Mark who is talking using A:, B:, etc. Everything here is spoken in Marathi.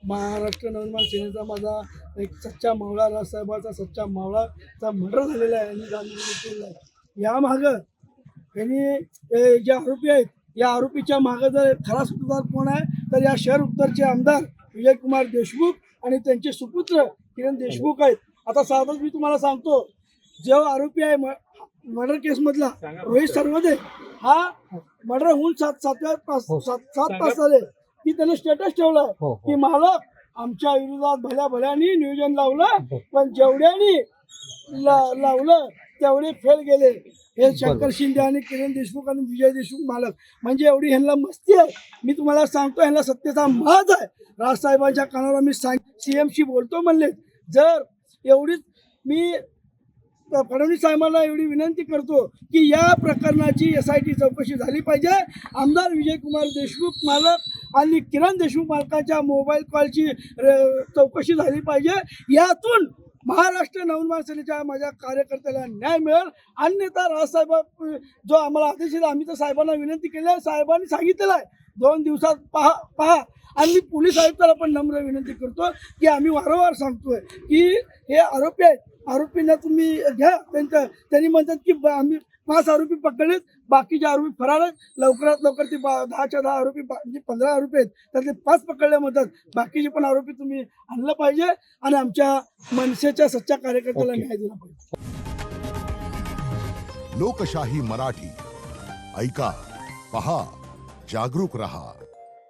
A: महाराष्ट्र नवनिर्माण सेनेचा माझा एक सच्चा मावळा, राजसाहेबाचा सच्चा मावळाचा मर्डर झालेला आहे आणि गांधीजी केलेला आहे. या मागं यांनी जे आरोपी आहेत, या आरोपीच्या मागं जर खरा सूत्रधार कोण आहे तर या शहर उत्तरचे आमदार विजयकुमार देशमुख आणि त्यांचे सुपुत्र किरण देशमुख आहेत. आता साधच मी तुम्हाला सांगतो, जो आरोपी आहे मर्डर केसमधला रोहित सरवदे, हा मर्डर होऊन सात तास झाले की त्याने स्टेटस ठेवलं की मालक आमच्या विरोधात भल्या भल्यानी नियोजन लावलं, पण जेवढ्यानी लावलं तेवढे फेल गेले. हे शंकर शिंदे आणि किरण देशमुख आणि विजय देशमुख मालक म्हणजे एवढी ह्यांना मस्ती आहे. मी तुम्हाला सांगतो ह्यांना सत्तेचा माज आहे. राजसाहेबांच्या कानावर मी CMशी बोलतो म्हणले. जर एवढीच मी फडणवीस साहेबांना एवढी विनंती करतो की या प्रकरणाची SIT चौकशी झाली पाहिजे. आमदार विजयकुमार देशमुख मालक आणि किरण देशमुख मालकाच्या मोबाईल कॉलची चौकशी झाली पाहिजे. यातून महाराष्ट्र नवनिर्माण सेनेच्या माझ्या कार्यकर्त्याला न्याय मिळेल. अन्यथा राजसाहेब जो आम्हाला आदेश दिला, आम्ही तर साहेबांना विनंती केली आहे, साहेबांनी सांगितलेलं आहे 2 दिवसात पहा. आणि मी पोलीस आयुक्ताला पण नम्र विनंती करतो की आम्ही वारंवार सांगतोय की हे आरोपी आहेत, आरोपींना तुम्ही घ्या. त्यांनी म्हणतात की आम्ही 5 आरोपी पकडलेत, बाकीचे आरोपी फरार आहेत. लवकरात लवकर ते 10च्या 10 आरोपी म्हणजे 15 आरोपी आहेत, त्यातले 5 पकडले म्हणतात. बाकीचे पण आरोपी तुम्ही आणलं पाहिजे आणि आमच्या मनसेच्या सच्च्या कार्यकर्त्याला न्याय दिला पाहिजे.
B: लोकशाही मराठी ऐका, पहा, जागरूक रहा.